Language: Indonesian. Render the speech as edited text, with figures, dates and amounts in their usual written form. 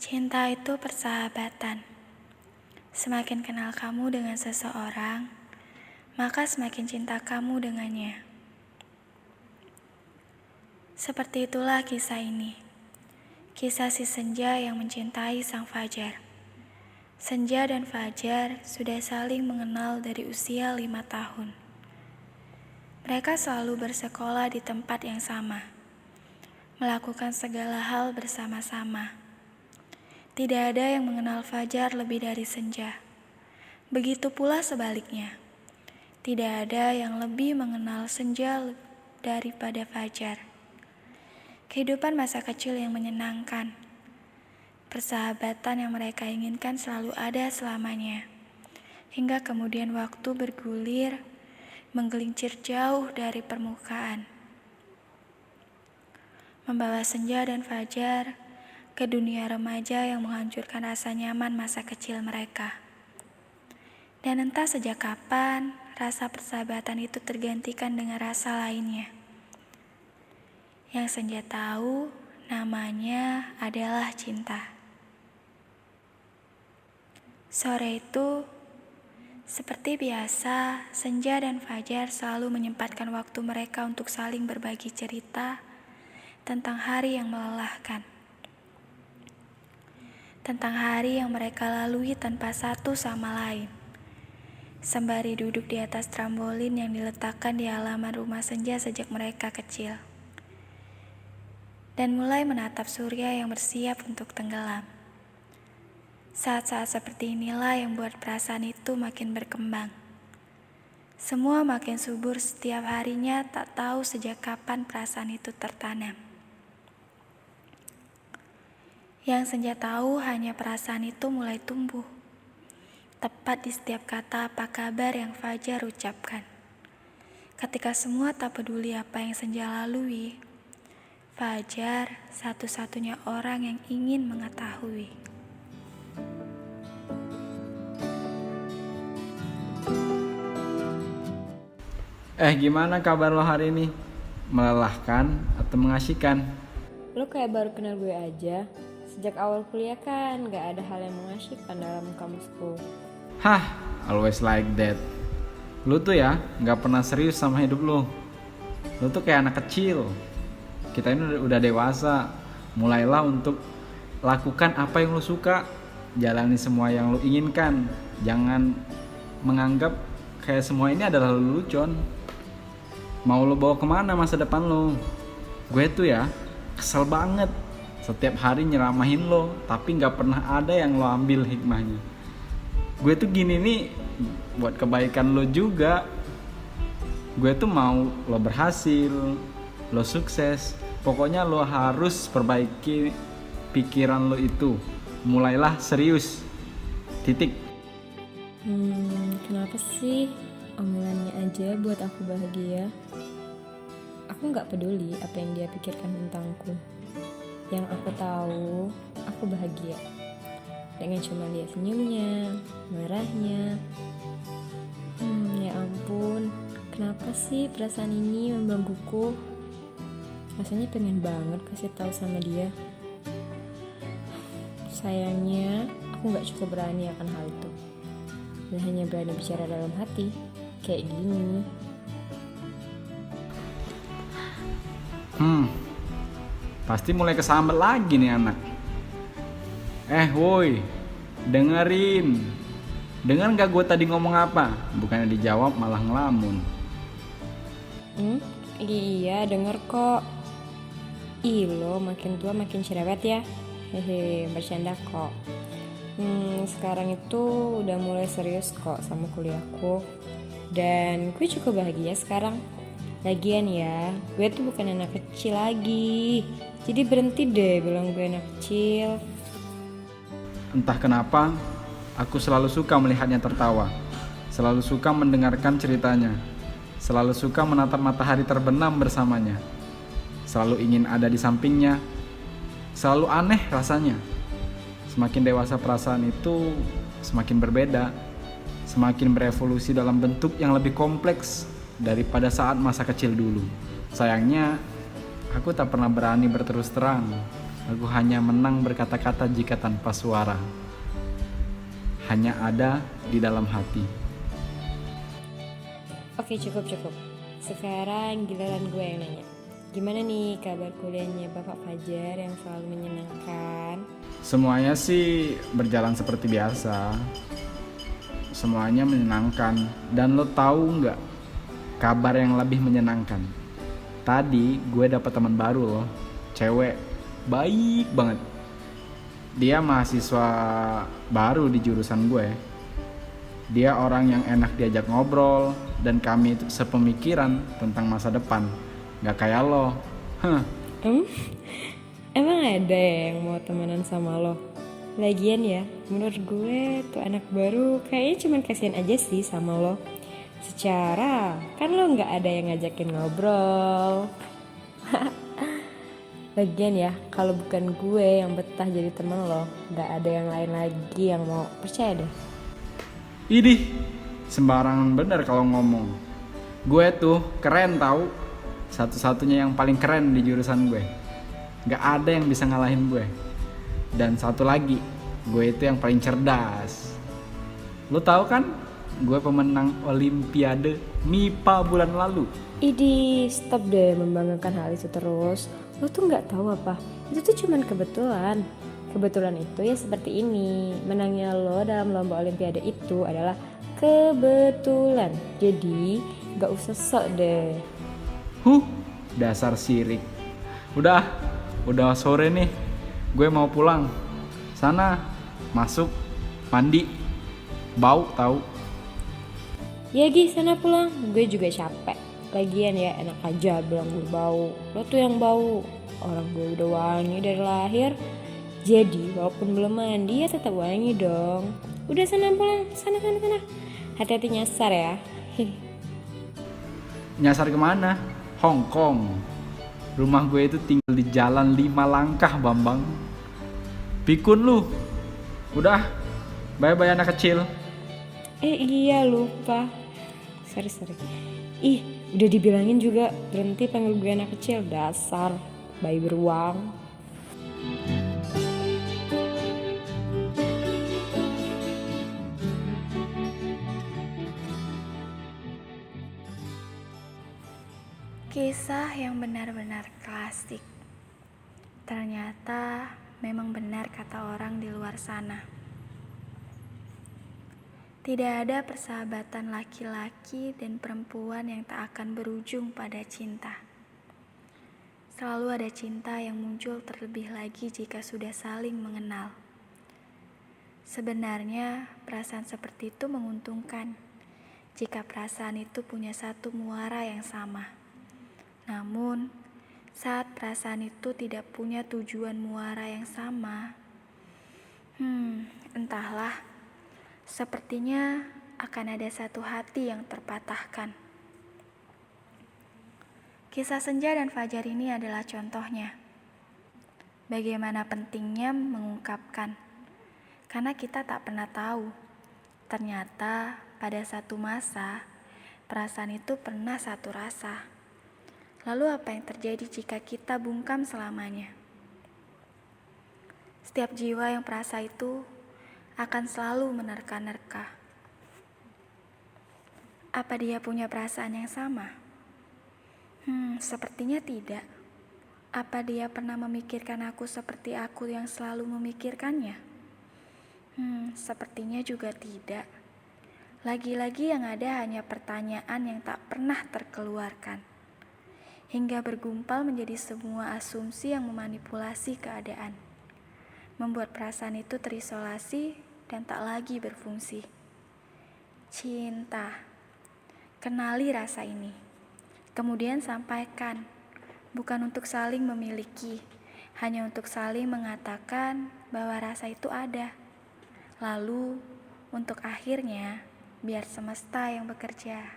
Cinta itu persahabatan. Semakin kenal kamu dengan seseorang, maka semakin cinta kamu dengannya. Seperti itulah kisah ini. Kisah si Senja yang mencintai sang Fajar. Senja dan Fajar sudah saling mengenal dari usia 5 tahun. Mereka selalu bersekolah di tempat yang sama, melakukan segala hal bersama-sama. Tidak ada yang mengenal Fajar lebih dari Senja. Begitu pula sebaliknya. Tidak ada yang lebih mengenal Senja daripada Fajar. Kehidupan masa kecil yang menyenangkan. Persahabatan yang mereka inginkan selalu ada selamanya. Hingga kemudian waktu bergulir, menggelincir jauh dari permukaan. Membawa Senja dan Fajar ke dunia remaja yang menghancurkan rasa nyaman masa kecil mereka. Dan entah sejak kapan, rasa persahabatan itu tergantikan dengan rasa lainnya. Yang Senja tahu, namanya adalah cinta. Sore itu, seperti biasa, Senja dan Fajar selalu menyempatkan waktu mereka untuk saling berbagi cerita tentang hari yang melelahkan. Tentang hari yang mereka lalui tanpa satu sama lain. Sembari duduk di atas trampolin yang diletakkan di halaman rumah Senja sejak mereka kecil. Dan mulai menatap surya yang bersiap untuk tenggelam. Saat-saat seperti inilah yang buat perasaan itu makin berkembang. Semua makin subur setiap harinya, tak tahu sejak kapan perasaan itu tertanam. Yang Senja tahu hanya perasaan itu mulai tumbuh. Tepat di setiap kata apa kabar yang Fajar ucapkan. Ketika semua tak peduli apa yang Senja lalui, Fajar satu-satunya orang yang ingin mengetahui. Gimana kabar lo hari ini? Melelahkan atau mengasihkan? Lo kayak baru kenal gue aja. Sejak awal kuliah kan gak ada hal yang mengasyikkan dalam kamusku. Hah, always like that. Lu tuh ya gak pernah serius sama hidup lu. Lu tuh kayak anak kecil. Kita ini udah dewasa. Mulailah untuk lakukan apa yang lu suka. Jalani semua yang lu inginkan. Jangan menganggap kayak semua ini adalah lelucon. Mau lu bawa kemana masa depan lu? Gue tuh ya kesel banget. Setiap hari nyeramahin lo, tapi gak pernah ada yang lo ambil hikmahnya. Gue tuh gini nih buat kebaikan lo juga. Gue tuh mau lo berhasil, lo sukses. Pokoknya lo harus perbaiki pikiran lo itu. Mulailah serius. Titik. Kenapa sih omelannya aja buat aku bahagia? Aku gak peduli apa yang dia pikirkan tentangku. Yang aku tahu, aku bahagia dengan cuma lihat senyumnya, marahnya. Ya ampun, kenapa sih perasaan ini membelengguku? Rasanya pengen banget kasih tahu sama dia. Sayangnya, aku gak cukup berani akan hal itu. Dan hanya berani bicara dalam hati, kayak gini. Pasti mulai kesambet lagi nih anak. Woi, dengerin. Dengar gak gue tadi ngomong apa? Bukannya dijawab malah ngelamun. Iya, denger kok. Lo makin tua makin cerewet ya. Bercanda kok. Sekarang itu udah mulai serius kok sama kuliahku. Dan gue cukup bahagia sekarang. Lagian ya, gue tuh bukan anak kecil lagi. Jadi berhenti deh bilang gue anak kecil. Entah kenapa, aku selalu suka melihatnya tertawa. Selalu suka mendengarkan ceritanya. Selalu suka menatap matahari terbenam bersamanya. Selalu ingin ada di sampingnya. Selalu aneh rasanya. Semakin dewasa perasaan itu semakin berbeda. Semakin berevolusi dalam bentuk yang lebih kompleks daripada saat masa kecil dulu. Sayangnya, aku tak pernah berani berterus terang. Aku hanya menang berkata-kata jika tanpa suara. Hanya ada di dalam hati. Oke, cukup. Sekarang giliran gue yang nanya. Gimana nih kabar kuliahnya Bapak Fajar yang selalu menyenangkan? Semuanya sih berjalan seperti biasa. Semuanya menyenangkan. Dan lo tahu nggak kabar yang lebih menyenangkan? Tadi gue dapet teman baru loh, cewek, baik banget. Dia mahasiswa baru di jurusan gue. Dia orang yang enak diajak ngobrol dan kami itu sepemikiran tentang masa depan. Gak kayak lo. Emang ada ya yang mau temenan sama lo? Lagian ya, menurut gue tuh anak baru kayaknya cuman kasihan aja sih sama lo. Secara kan lo nggak ada yang ngajakin ngobrol. Lagian ya, kalau bukan gue yang betah jadi temen lo, nggak ada yang lain lagi yang mau, percaya deh. Idih, sembarangan bener kalau ngomong. Gue tuh keren tahu, satu-satunya yang paling keren di jurusan gue. Gak ada yang bisa ngalahin gue. Dan satu lagi, gue itu yang paling cerdas. Lo tahu kan, gue pemenang Olimpiade MIPA bulan lalu. Idi, stop deh membanggakan hal itu terus. Lo tuh nggak tahu apa? Itu tuh cuman kebetulan. Kebetulan itu ya seperti ini. Menangnya lo dalam lomba Olimpiade itu adalah kebetulan. Jadi nggak usah sok deh. Dasar sirik. Udah sore nih. Gue mau pulang. Sana, masuk, mandi. Bau tahu. Ya Gi, sana pulang. Gue juga capek. Lagian ya enak aja bilang gue bau. Lo tuh yang bau. Orang gue udah wangi dari lahir. Jadi walaupun belum mandi ya tetap wangi dong. Udah sana pulang. Sana. Hati-hati nyasar ya. Nyasar kemana? Hong Kong. Rumah gue itu tinggal di jalan 5 langkah, Bambang. Pikun lu. Udah, bye-bye anak kecil. Iya lupa. Sorry. Ih, udah dibilangin juga berhenti panggil gue anak kecil. Dasar bayi beruang. Kisah yang benar-benar klasik. Ternyata memang benar kata orang di luar sana. Tidak ada persahabatan laki-laki dan perempuan yang tak akan berujung pada cinta. Selalu ada cinta yang muncul terlebih lagi jika sudah saling mengenal. Sebenarnya perasaan seperti itu menguntungkan jika perasaan itu punya satu muara yang sama. Namun, saat perasaan itu tidak punya tujuan muara yang sama, entahlah, sepertinya akan ada satu hati yang terpatahkan. Kisah Senja dan Fajar ini adalah contohnya. Bagaimana pentingnya mengungkapkan, karena kita tak pernah tahu. Ternyata pada satu masa, perasaan itu pernah satu rasa. Lalu apa yang terjadi jika kita bungkam selamanya? Setiap jiwa yang perasa itu akan selalu menerka-nerka. Apa dia punya perasaan yang sama? Sepertinya tidak. Apa dia pernah memikirkan aku seperti aku yang selalu memikirkannya? Sepertinya juga tidak. Lagi-lagi yang ada hanya pertanyaan yang tak pernah terkeluarkan. Hingga bergumpal menjadi semua asumsi yang memanipulasi keadaan. Membuat perasaan itu terisolasi dan tak lagi berfungsi. Cinta. Kenali rasa ini. Kemudian sampaikan. Bukan untuk saling memiliki. Hanya untuk saling mengatakan bahwa rasa itu ada. Lalu, untuk akhirnya, biar semesta yang bekerja.